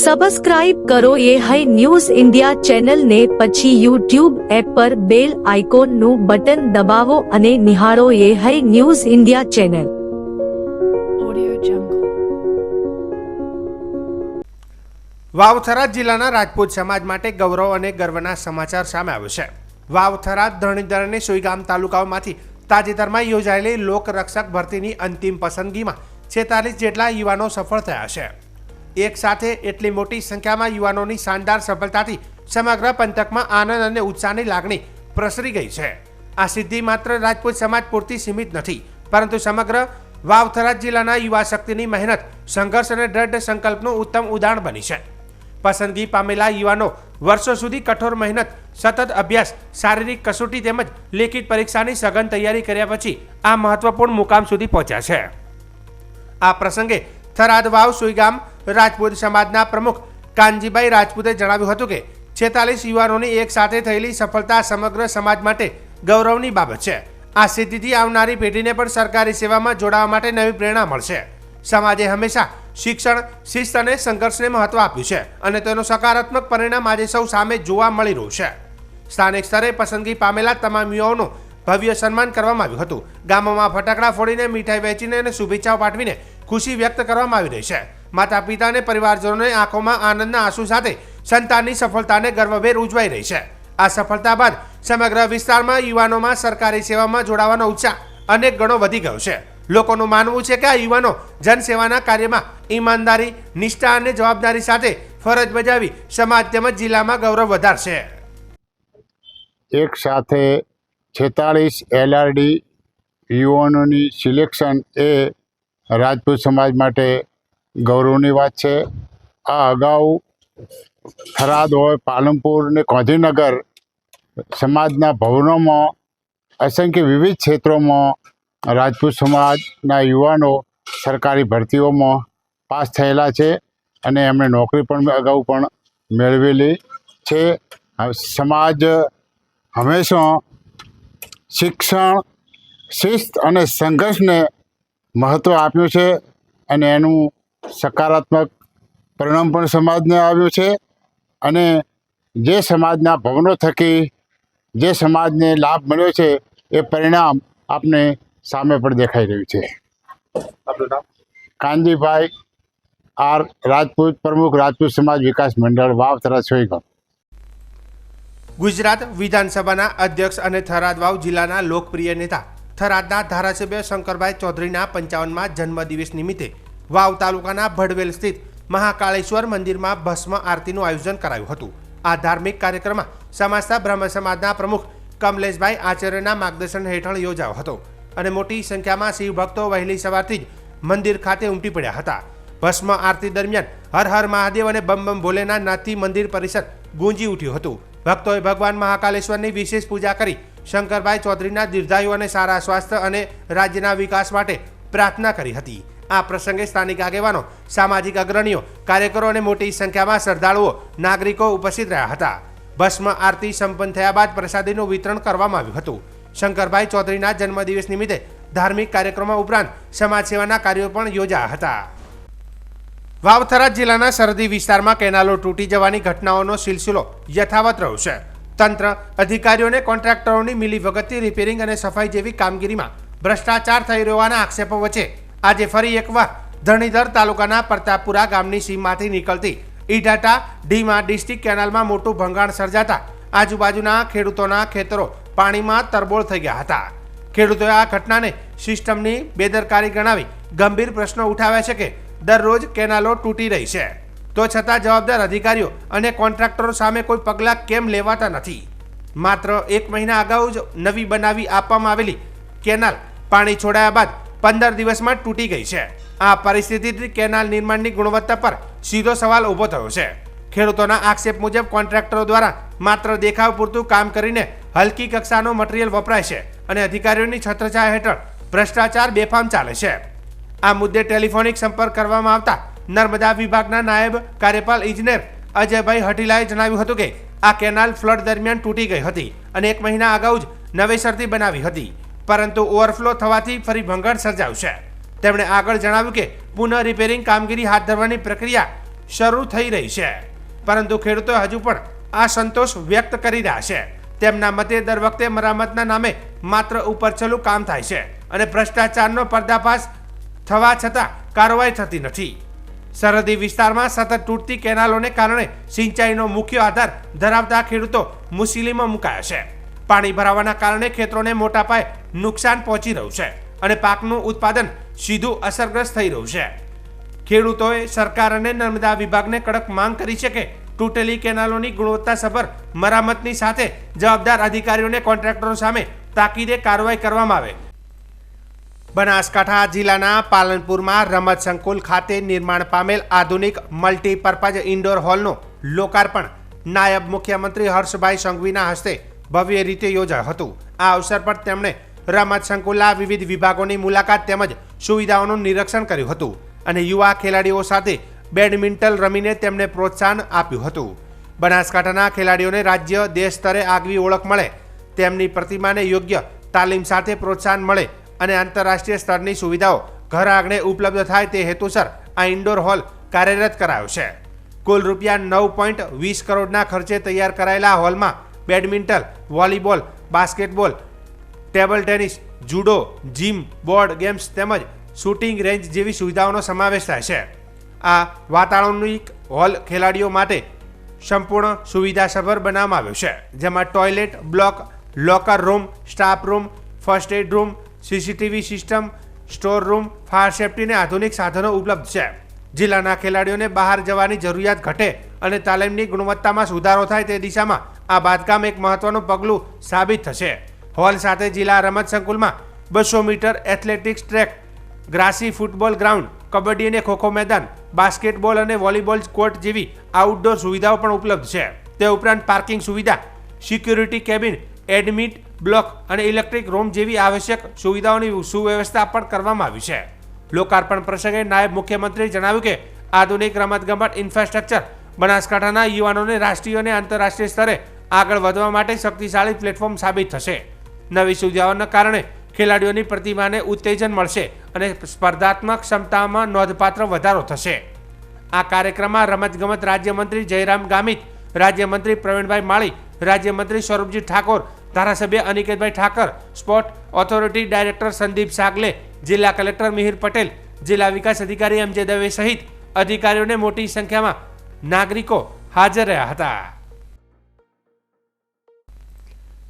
Subscribe કરો એ high news India ચેનલને, પછી યુટ્યુબ એપ પર બેલ આઇકોનનું બટન દબાવો અને નિહાળો એ high news India channel. Vav Tharad જિલ્લાના રાજપૂત સમાજ માટે ગૌરવ અને ગર્વના સમાચાર સામે આવ્યો છે. વાવ થરાદ ધરણીધર અને સુઈગામ તાલુકાઓમાંથી તાજેતરમાં યોજાયેલી લોકરક્ષક ભરતીની અંતિમ પસંદગીમાં 46 જેટલા યુવાનો સફળ થયા છે. એક સાથે એટલી મોટી સંખ્યામાં યુવાનોની શાનદાર સફળતાથી સમગ્ર પંથકમાં આનંદ અને ઉત્સાહની લાગણી પ્રસરી ગઈ છે. આ સિદ્ધિ માત્ર રાજપૂત સમાજ પૂરતી સીમિત નથી, પરંતુ સમગ્ર વાવ થરાદ જિલ્લાના યુવા શક્તિની મહેનત, સંઘર્ષ અને દ્રઢ સંકલ્પનું ઉત્તમ ઉદાહરણ બની છે. પસંદગી પામેલા યુવાનો વર્ષો સુધી કઠોર મહેનત, સતત અભ્યાસ, શારીરિક કસોટી તેમજ લેખિત પરીક્ષાની સઘન તૈયારી કર્યા પછી આ મહત્વપૂર્ણ મુકામ સુધી પહોંચ્યા છે. આ પ્રસંગે થરાદ વાવ સુઈગામ રાજપૂત સમાજના પ્રમુખ કાનજીભાઈ રાજપૂતે જણાવ્યું હતું કે 46 યુવાનોની એક સાથે થયેલી સફળતા સમગ્ર સમાજ માટે ગૌરવની બાબત છે. આ સિદ્ધિથી આવનારી પેઢીને પણ સરકારી સેવામાં જોડાવા માટે નવી પ્રેરણા મળશે. સમાજે હંમેશા શિક્ષણ, શિસ્ત અને સંઘર્ષને મહત્વ આપ્યું છે અને તેનું સકારાત્મક પરિણામ આજે સૌ સામે જોવા મળી રહ્યું છે. સ્થાનિક સ્તરે પસંદગી પામેલા તમામ યુવાઓનું ભવ્ય સન્માન કરવામાં આવ્યું હતું. ગામોમાં ફટાકડા ફોડીને, મીઠાઈ વહેંચીને અને શુભેચ્છાઓ પાઠવીને ખુશી વ્યક્ત કરવામાં આવી રહી છે. માતા પિતા અને પરિવારજનોને આંખોમાં આનંદના આંસુ સાથે સંતાનની સફળતાને ગર્વભેર ઉજવાઈ રહી છે. આ સફળતા બાદ સમગ્ર વિસ્તારમાં યુવાનોમાં સરકારી સેવામાં જોડાવાનો ઉત્સાહ અનેક ગણો વધી ગયો છે. લોકોનું માનવું છે કે આ યુવાનો જનસેવાના કાર્યમાં ઈમાનદારી, નિષ્ઠા અને જવાબદારી સાથે ફરજ બજાવી સમાજ તેમજ જિલ્લામાં ગૌરવ વધારશે. એક સાથે 46 LRD યુવાનોની સિલેક્શન એ રાજપૂત સમાજ માટે ગૌરવની વાત છે. આ અગાઉ થરાદ હોય, પાલનપુર અને ગાંધીનગર સમાજના ભવનોમાં અસંખ્ય વિવિધ ક્ષેત્રોમાં રાજપૂત સમાજના યુવાનો સરકારી ભરતીઓમાં પાસ થયેલા છે અને એમણે નોકરી પણ અગાઉ પણ મેળવેલી છે. સમાજ હંમેશા શિક્ષણ, શિસ્ત અને સંઘર્ષને મહત્ત્વ આપ્યું છે અને એનું સકારાત્મક પરિણામ પણ સમાજને આવ્યું છે. અને જે સમાજના ભવનો થકી જે સમાજને લાભ મળ્યો છે એ પરિણામ આપને સામે પણ દેખાઈ રહ્યું છે. કાનજીભાઈ આર રાજપૂત, પ્રમુખ રાજપૂત સમાજ વિકાસ મંડળ, વાવ થરાદ સુઈગામ. ગુજરાત વિધાનસભાના અધ્યક્ષ અને થરાદ વાવ જિલ્લાના લોકપ્રિય નેતા થરાદના ધારાસભ્ય શંકરભાઈ ચૌધરીના 55મા જન્મદિવસ નિમિત્તે વાવ તાલુકાના ભડવેલ સ્થિત મહાકાળેશ્વર મંદિરમાં ભસ્મ આરતીનું આયોજન કરાયું હતું. આ ધાર્મિક કાર્યક્રમમાં સમસ્ત બ્રહ્મ સમાજના પ્રમુખ કમલેશભાઈ આચાર્યના માર્ગદર્શન હેઠળ યોજાયો હતો અને મોટી સંખ્યામાં શિવ ભક્તો વહેલી સવારથી જ મંદિર ખાતે ઉમટી પડ્યા હતા. ભસ્મ આરતી દરમિયાન હર હર મહાદેવ અને બમ બમ ભોલેના નાદથી મંદિર પરિસર ગુંજી ઉઠ્યું હતું. ભક્તોએ ભગવાન મહાકાલેશ્વરની વિશેષ પૂજા કરી શંકરભાઈ ચૌધરીના દીર્ઘાયુ અને સારા સ્વાસ્થ્ય અને રાજ્યના વિકાસ માટે પ્રાર્થના કરી હતી. આ પ્રસંગે સ્થાનિક આગેવાનો, સામાજિક અગ્રણીઓ, કાર્યકરો અને મોટી સંખ્યામાં શ્રદ્ધાળુઓ, નાગરિકો ઉપસ્થિત રહ્યા હતા. ભસ્મ આરતી સંપન્ન થયા બાદ પ્રસાદીનું વિતરણ કરવામાં આવ્યું હતું. શંકરભાઈ ચૌધરીના જન્મદિવસ નિમિત્તે ધાર્મિક કાર્યક્રમો ઉપરાંત સમાજ સેવાના કાર્યો પણ યોજાયા હતા. વાવ થરાદ જિલ્લાના સરહદી વિસ્તારમાં કેનાલો તૂટી જવાની ઘટનાઓનો સિલસિલો યથાવત રહ્યો છે. તંત્ર, અધિકારીઓ અને કોન્ટ્રાક્ટરોની મિલીભગતથી રિપેરિંગ અને સફાઈ જેવી કામગીરીમાં ભ્રષ્ટાચાર થઈ રહ્યોના આક્ષેપો વચ્ચે આજે ફરી એકવાર ધરણીધર તાલુકાના પ્રતાપપુરા ગામની સીમમાંથી નીકળતી ઈડાટા ઢીમા ડિસ્ટ્રિક્ટ કેનાલમાં મોટું ભંગાણ સર્જાતા આજુબાજુના ખેડૂતોના ખેતરો પાણીમાં તરબોળ થઈ ગયા હતા. ખેડૂતોએ આ ઘટનાને સિસ્ટમની બેદરકારી ગણાવી ગંભીર પ્રશ્નો ઉઠાવ્યા છે કે દરરોજ કેનાલો તૂટી રહી છે, તો છતાં જવાબદાર અધિકારીઓ અને કોન્ટ્રાક્ટરો સામે કોઈ પગલાં કેમ લેવાતા નથી? માત્ર 1 મહિના અગાઉ જ નવી બનાવી આપવામાં આવેલી કેનાલ પાણી છોડાયા બાદ 15 દિવસમાં તૂટી ગઈ છે. આ પરિસ્થિતિથી કેનાલ નિર્માણની ગુણવત્તા પર સીધો સવાલ ઊભો થયો છે. ખેડૂતોના આક્ષેપ મુજબ કોન્ટ્રાક્ટરો દ્વારા માત્ર દેખાવ પૂરતું કામ કરીને હલકી કક્ષાનો મટીરીયલ વપરાય છે અને અધિકારીઓની છત્રછાયા હેઠળ ભ્રષ્ટાચાર બેફામ ચાલે છે. આ મુદ્દે ટેલિફોનિક સંપર્ક કરવામાં આવતા નર્મદા વિભાગના નાયબ કાર્યપાલ ઇજનેર અજયભાઈ હટીલાએ જણાવ્યું હતું કે આ કેનાલ ફ્લડ દરમિયાન તૂટી ગઈ હતી અને 1 મહિના અગાઉ જ નવેસરથી બનાવી હતી, પરંતુ ઓવરફ્લો થવાથી ફરી ભંગાણ સર્જાયું છે. તેમણે આગળ જણાવ્યું કે પુનઃ રિપેરિંગ કામગીરી હાથ ધરવાની પ્રક્રિયા શરૂ થઈ રહી છે, પરંતુ ખેડૂતો હજુ પણ અસંતોષ વ્યક્ત કરી રહ્યા છે. તેમના મતે દર વખતે મરામતના નામે માત્ર ઉપરછલ્લું કામ થાય છે અને ભ્રષ્ટાચારનો પર્દાફાશ થવા છતાં કાર્યવાહી થતી નથી. સરહદી વિસ્તારમાં સતત તૂટતી કેનાલોને કારણે સિંચાઈનો મુખ્ય આધાર ધરાવતા ખેડૂતો મુશ્કેલીમાં મુકાયા છે. પાણી ભરાવાના કારણે ખેતરોને મોટા પાયે નુકસાન પહોંચી રહ્યું છે અને પાકનું ઉત્પાદન સીધું અસરગ્રસ્ત થઈ રહ્યું છે. ખેડૂતોએ સરકાર અને નર્મદા વિભાગને કડક માંગ કરી છે કે તૂટેલી કેનાલોની ગુણવત્તાસભર મરામતની સાથે જવાબદાર અધિકારીઓને કોન્ટ્રાક્ટરો સામે તાકીદે કાર્યવાહી કરવામાં આવે. બનાસકાંઠા જિલ્લાના પાલનપુરમાં રમત સંકુલ ખાતે નિર્માણ પામેલ આધુનિક મલ્ટીપર્પઝ ઇન્ડોર હોલનું લોકાર્પણ નાયબ મુખ્યમંત્રી હર્ષભાઈ સંઘવીના હસ્તે ભવ્ય રીતે યોજાયું હતું. આ અવસર પર તેમણે રમત સંકુલના વિવિધ વિભાગોની મુલાકાત તેમજ સુવિધાઓનું નિરીક્ષણ કર્યું હતું અને યુવા ખેલાડીઓ સાથે બેડમિન્ટન રમીને તેમને પ્રોત્સાહન આપ્યું હતું. બનાસકાંઠાના ખેલાડીઓને રાજ્ય દેશ સ્તરે આગવી ઓળખ મળે, તેમની પ્રતિમાને યોગ્ય તાલીમ સાથે પ્રોત્સાહન મળે અને આંતરરાષ્ટ્રીય સ્તરની સુવિધાઓ ઘર આંગણે ઉપલબ્ધ થાય તે હેતુસર આ ઇન્ડોર હોલ કાર્યરત કરાયો છે. કુલ રૂપિયા 9.20 કરોડના ખર્ચે તૈયાર કરાયેલા હોલમાં badminton, volleyball, basketball, table tennis, judo, gym, board games તેમજ શૂટિંગ રેન્જ જેવી સુવિધાઓનો સમાવેશ થાય છે. આ વાતાવરણિક હોલ ખેલાડીઓ માટે સંપૂર્ણ સુવિધાસભર બનાવવામાં આવ્યો છે, જેમાં toilet block, locker room, staff room, first aid room, CCTV system, store room, fire safety અને આધુનિક સાધનો ઉપલબ્ધ છે. જિલ્લાના ખેલાડીઓને બહાર જવાની જરૂરિયાત ઘટે અને તાલીમની ગુણવત્તામાં સુધારો થાય તે દિશામાં આ બાંધકામ એક મહત્વનું પગલું સાબિત થશે. હોલ સાથે જિલ્લા રમત સંકુલમાં 200 metre athletics track, grassy football ground, kabaddi અને ખોખો મેદાન, બાસ્કેટબોલ અને વોલીબોલ કોર્ટ જેવી આઉટડોર સુવિધાઓ પણ ઉપલબ્ધ છે. તે ઉપરાંત પાર્કિંગ સુવિધા, સિક્યુરિટી કેબિન, એડમિટ બ્લોક અને ઇલેક્ટ્રિક રૂમ જેવી આવશ્યક સુવિધાઓની સુવ્યવસ્થા પણ કરવામાં આવી છે. લોકાર્પણ પ્રસંગે નાયબ મુખ્યમંત્રીએ જણાવ્યું કે આધુનિક રમતગમત ઇન્ફ્રાસ્ટ્રક્ચર બનાસકાંઠાના યુવાનોને રાષ્ટ્રીય અને આંતરરાષ્ટ્રીય સ્તરે આગળ વધવા માટે શક્તિશાળી પ્લેટફોર્મ સાબિત થશે. નવી સુવિધાઓના કારણે ખેલાડીઓની પ્રતિભાને ઉત્તેજન મળશે અને સ્પર્ધાત્મક ક્ષમતામાં નોંધપાત્ર વધારો થશે. આ કાર્યક્રમમાં રમતગમત રાજ્યમંત્રી જયરામ ગામિત, રાજ્યમંત્રી પ્રવીણભાઈ માળી, રાજ્યમંત્રી સ્વરૂપજી ઠાકોર, ધારાસભ્ય Aniketbhai Thakar, sport authority director Sandeep Sagale, જિલ્લા કલેક્ટર મિહિર પટેલ, જિલ્લા વિકાસ અધિકારી એમ જે દવે સહિત અધિકારીઓને મોટી સંખ્યામાં નાગરિકો હાજર રહ્યા હતા.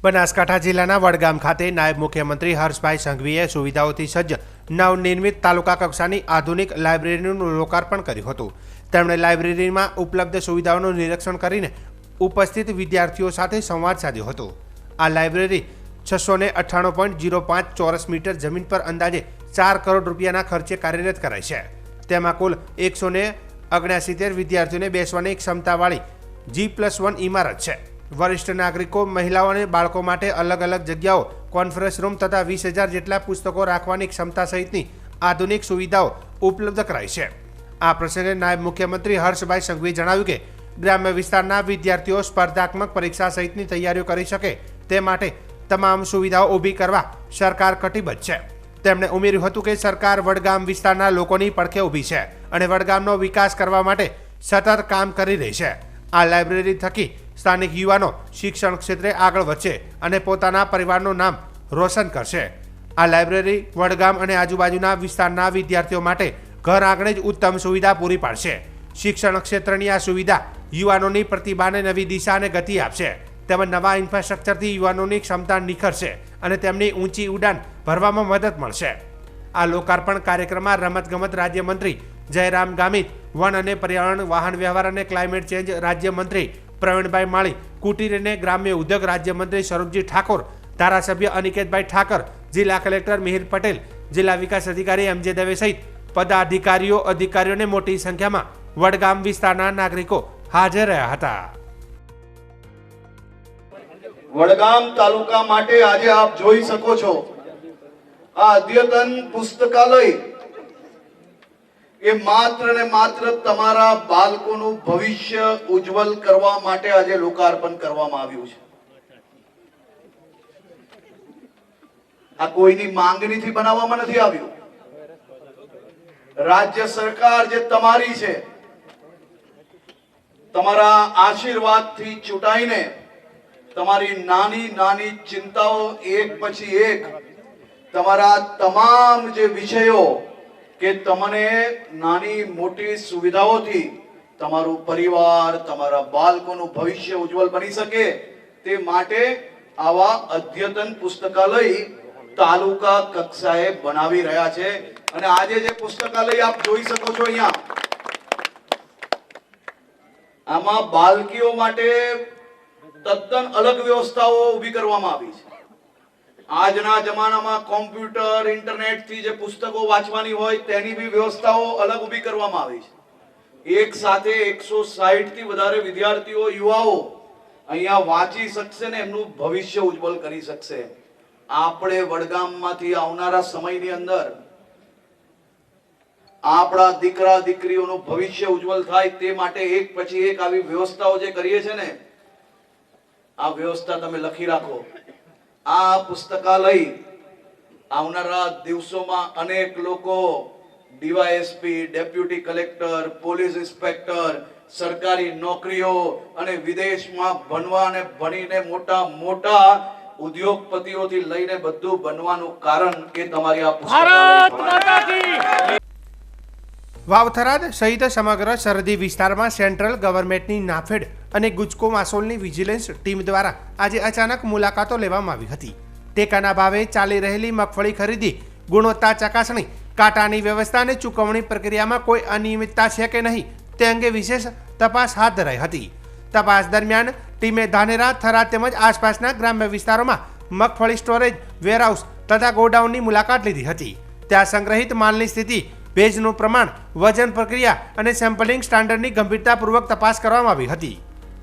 બનાસકાંઠા જિલ્લાના વડગામ ખાતે નાયબ મુખ્યમંત્રી હર્ષભાઈ સંઘવીએ સુવિધાઓથી સજ્જ નવનિર્મિત તાલુકા કક્ષાની આધુનિક લાઇબ્રેરીનું લોકાર્પણ કર્યું હતું. તેમણે લાઇબ્રેરીમાં ઉપલબ્ધ સુવિધાઓનું નિરીક્ષણ કરીને ઉપસ્થિત વિદ્યાર્થીઓ સાથે સંવાદ સાધ્યો હતો. આ લાઇબ્રેરી 698.05 ચોરસ મીટર જમીન પર અંદાજે 4 કરોડ રૂપિયાના ખર્ચે કાર્યરત કરાઈ છે. તેમાં કુલ 169 વિદ્યાર્થીઓને બેસવાની ક્ષમતાવાળી G+1 ઇમારત છે. વરિષ્ઠ નાગરિકો, મહિલાઓ અને બાળકો માટે અલગ અલગ જગ્યાઓ, કોન્ફરન્સ રૂમ તથા 20,000 જેટલા પુસ્તકો રાખવાની ક્ષમતા સહિતની આધુનિક સુવિધાઓ ઉપલબ્ધ કરાઈ છે. આ પ્રસંગે નાયબ મુખ્યમંત્રી હર્ષભાઈ સંઘવીએ જણાવ્યું કે ગ્રામ્ય વિસ્તારના વિદ્યાર્થીઓ સ્પર્ધાત્મક પરીક્ષા સહિતની તૈયારીઓ કરી શકે તે માટે તમામ સુવિધાઓ ઊભી કરવા સરકાર કટિબદ્ધ છે. તેમણે ઉમેર્યું હતું કે સરકાર વડગામ વિસ્તારના લોકોની પડખે ઊભી છે અને વડગામનો વિકાસ કરવા માટે સતત કામ કરી રહી છે. આ લાઇબ્રેરી થકી સ્થાનિક યુવાનો શિક્ષણ ક્ષેત્રે આગળ વધશે અને પોતાના પરિવારનું નામ રોશન કરશે. આ લાઇબ્રેરી વડગામ અને આજુબાજુના વિસ્તારના વિદ્યાર્થીઓ માટે ઘર આંગણે જ ઉત્તમ સુવિધા પૂરી પાડશે. શિક્ષણ ક્ષેત્રની આ સુવિધા યુવાનોની પ્રતિભાને નવી દિશા અને ગતિ આપશે. તેમજ નવા ઇન્ફ્રાસ્ટ્રક્ચરથી યુવાનોની ક્ષમતા નિખરશે અને તેમની ઊંચી ઉડાન ભરવામાં મદદ મળશે. આ લોકાર્પણ કાર્યક્રમમાં રમતગમત રાજ્યમંત્રી જયરામ ગામિત, વન અને પર્યાવરણ, વાહન વ્યવહાર અને ક્લાઇમેટ ચેન્જ રાજ્યમંત્રી પ્રવીણભાઈ માળી, કુટીર અને ગ્રામ્ય ઉદ્યોગ રાજ્યમંત્રી સ્વરૂપજી ઠાકોર, ધારાસભ્ય અનિકેતભાઈ ઠાકર, જિલ્લા કલેક્ટર મિહિર પટેલ, જિલ્લા વિકાસ અધિકારી એમ જે દવે સહિત અધિકારીઓને મોટી સંખ્યામાં વડગામ વિસ્તારના નાગરિકો હાજર રહ્યા હતા. વડગામ તાલુકા માટે આજે આપ જોઈ શકો છો આ અદ્યતન પુસ્તકાલય એ માત્ર ને માત્ર તમારા બાળકોનું ભવિષ્ય ઉજ્જવલ કરવા માટે આજે લોકાર્પણ કરવામાં આવ્યું છે. આ કોઈની માંગણીથી બનાવવામાં નથી આવ્યું. રાજ્ય સરકાર જે તમારી છે તમારા આશીર્વાદથી ચૂંટાઈને તમારી નાની નાની ચિંતાઓ એક પછી એક, તમારા તમામ જે વિષયો કે તમને નાની મોટી સુવિધાઓથી તમારું પરિવાર, તમારા બાળકોનું ભવિષ્ય ઉજ્જવળ બની શકે તે માટે આવા અદ્યતન પુસ્તકાલય તાલુકા કક્ષાએ બનાવી રહ્યા છે. અને આજે જે પુસ્તકાલય આપ જોઈ શકો છો અહીંયા, આમાં બાળકીઓ માટે તદ્દન અલગ વ્યવસ્થાઓ ઊભી કરવામાં આવી છે. આજના જમાનામાં કોમ્પ્યુટર, ઇન્ટરનેટ થી જે પુસ્તકો વાંચવાની હોય તેની બી વ્યવસ્થાઓ અલગ ઊભી કરવામાં આવી છે. એક સાથે 160 થી વધારે વિદ્યાર્થીઓ, યુવાઓ અહીંયા વાંચી શકશે ને એમનું ભવિષ્ય ઉજ્જવળ કરી શકશે. આપણે વડગામમાંથી આવનારા સમયની અંદર આપણા દીકરા દીકરીઓનું ભવિષ્ય ઉજ્જવળ થાય તે માટે એક પછી એક આવી વ્યવસ્થાઓ જે કરીએ છે ને, આ વ્યવસ્થા તમે લખી રાખો. આ પુસ્તકાલય આવનારા દિવસોમાં અનેક લોકો DYSP, deputy collector, police inspector, સરકારી નોકરીઓ અને વિદેશમાં ભણવા અને ભણીને મોટા મોટા ઉદ્યોગપતિઓથી લઈને બધું બનવાનું કારણ કે તમારી આ પુસ્તકાલય. વાવથરાદ સહિત સમગ્ર સરહદી વિસ્તારમાં સેન્ટ્રલ ગવર્મેન્ટની નાફેડ અને ગુજકો માસોલની વિજિલન્સ ટીમ દ્વારા આજે અચાનક મુલાકાતો લેવામાં આવી હતી. ટેકાના ભાવે ચાલી રહેલી મગફળી ખરીદી, ગુણવત્તા ચકાસણી, કાંટાની વ્યવસ્થા અને ચૂકવણી પ્રક્રિયામાં કોઈ અનિયમિતતા છે કે નહીં તે અંગે વિશેષ તપાસ હાથ ધરાઈ હતી. તપાસ દરમિયાન ટીમે ધાનેરા, થરાદ તેમજ આસપાસના ગ્રામ્ય વિસ્તારોમાં મગફળી સ્ટોરેજ, વેરહાઉસ તથા ગોડાઉનની મુલાકાત લીધી હતી. ત્યાં સંગ્રહિત માલની સ્થિતિ, ભેજનું પ્રમાણ, વજન પ્રક્રિયા અને સેમ્પલિંગ સ્ટાન્ડર્ડની ગંભીરતાપૂર્વક તપાસ કરવામાં આવી હતી.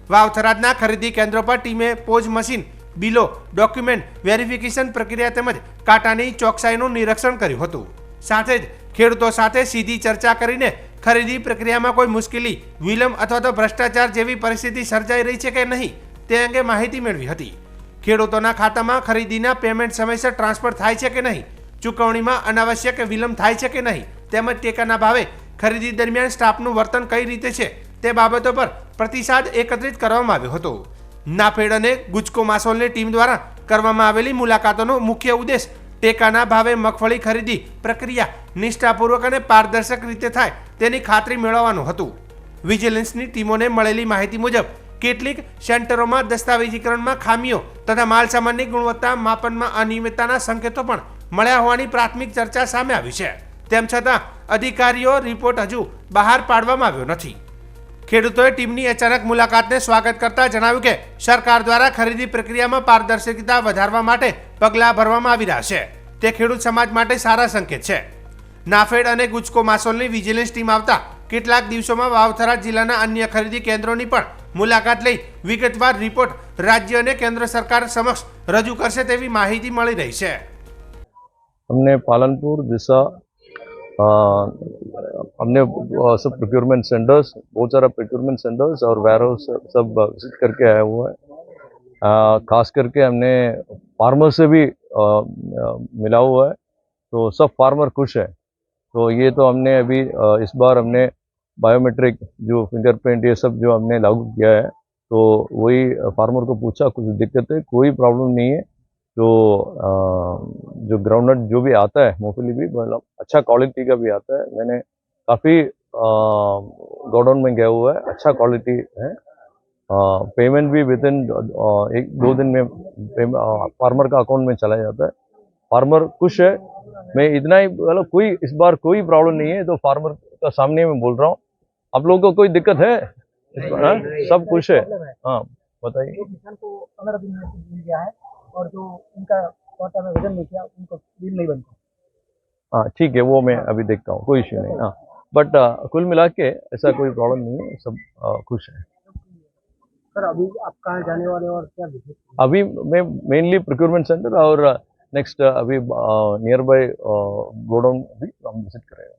વાવથરાદના ખરીદી કેન્દ્રો પર ટીમે પોજ મશીન, બિલો, ડોક્યુમેન્ટ વેરિફિકેશન પ્રક્રિયા તેમજ કાંટાની ચોકસાઈનું નિરીક્ષણ કર્યું હતું. સાથે જ ખેડૂતો સાથે સીધી ચર્ચા કરીને ખરીદી પ્રક્રિયામાં કોઈ મુશ્કેલી, વિલંબ અથવા તો ભ્રષ્ટાચાર જેવી પરિસ્થિતિ સર્જાઈ રહી છે કે નહીં તે અંગે માહિતી મેળવી હતી. ખેડૂતોના ખાતામાં ખરીદીના પેમેન્ટ સમયસર ટ્રાન્સફર થાય છે કે નહીં, ચૂકવણીમાં અનાવશ્યક વિલંબ થાય છે કે નહીં, તેમજ ટેકાના ભાવે ખરીદી દરમિયાન સ્ટાફનું વર્તન કઈ રીતે છે તે બાબતો પર પ્રતિસાદ એકત્રિત કરવામાં આવ્યો હતો. નાફેડ અને ગુજકો માસોલની ટીમ દ્વારા કરવામાં આવેલી મુલાકાતોનો મુખ્ય ઉદ્દેશ ટેકાના ભાવે મગફળી ખરીદી પ્રક્રિયા નિષ્ઠાપૂર્વક અને પારદર્શક રીતે થાય તેની ખાતરી મેળવવાનું હતું. વિજિલન્સની ટીમોને મળેલી માહિતી મુજબ કેટલીક સેન્ટરોમાં દસ્તાવેજીકરણમાં ખામીઓ તથા માલસામાનની ગુણવત્તા માપનમાં અનિયમિતતાના સંકેતો પણ મળ્યા હોવાની પ્રાથમિક ચર્ચા સામે આવી છે. તેમ છતાં અધિકારીઓ રિપોર્ટ હજુ બહાર પાડવામાં આવ્યો નથી. ખેડૂતોએ ટીમની અચાનક મુલાકાતને સ્વાગત કરતા જણાવ્યું કે સરકાર દ્વારા ખરીદી પ્રક્રિયામાં પારદર્શકતા વધારવા માટે પગલાં ભરવામાં આવી રહ્યા છે. તે ખેડૂત સમાજ માટે સારા સંકેત છે. નાફેડ અને ગુજકો માસોલની વિજિલન્સ ટીમ આવતા કેટલાક દિવસોમાં વાવથરા જિલ્લાના અન્ય ખરીદી કેન્દ્રોની પણ મુલાકાત લઈ વિગતવાર રિપોર્ટ રાજ્ય અને કેન્દ્ર સરકાર સમક્ષ રજૂ કરશે તેવી માહિતી મળી રહી છે. हमने पालनपुर, दिशा, हमने सब प्रोक्योरमेंट सेंटर्स, बहुत सारा प्रोक्योरमेंट सेंटर्स और वेयर हाउस सब विजिट करके आया हुआ है. खास करके हमने फार्मर से भी मिला हुआ है, तो सब फार्मर खुश है. तो ये तो हमने अभी इस बार हमने बायोमेट्रिक जो फिंगरप्रिंट ये सब जो हमने लागू किया है, तो वही फार्मर को पूछा कुछ दिक्कत है, कोई प्रॉब्लम नहीं है. तो जो ग्राउंडनट जो भी आता है मूंगफली भी मतलब अच्छा क्वालिटी का भी आता है. मैंने काफ़ी गोडाउन में गया हुआ है, अच्छा क्वालिटी है. पेमेंट भी विद इन 1-2 दिन में फार्मर का अकाउंट में चला जाता है. फार्मर खुश है. मैं इतना ही मतलब कोई इस बार कोई प्रॉब्लम नहीं है, तो फार्मर का सामने में बोल रहा हूँ. आप लोगों को कोई दिक्कत है? सब खुश है. हाँ बताइए. किसान को 15 दिन में मिल गया है और जो उनका क्वार्टर में वजन नहीं किया उनको बिल नहीं बनता. हाँ ठीक है, वो मैं अभी देखता हूँ, कोई इश्यू नहीं. हाँ बट कुल मिला के ऐसा कोई प्रॉब्लम नहीं है, सब खुश है. सर अभी आप कहाँ जाने वाले और क्या विजिट? अभी मैं मेनली प्रोक्योरमेंट सेंटर और नेक्स्ट अभी नियर बाय गोडाउन भी हम विजिट करेंगे.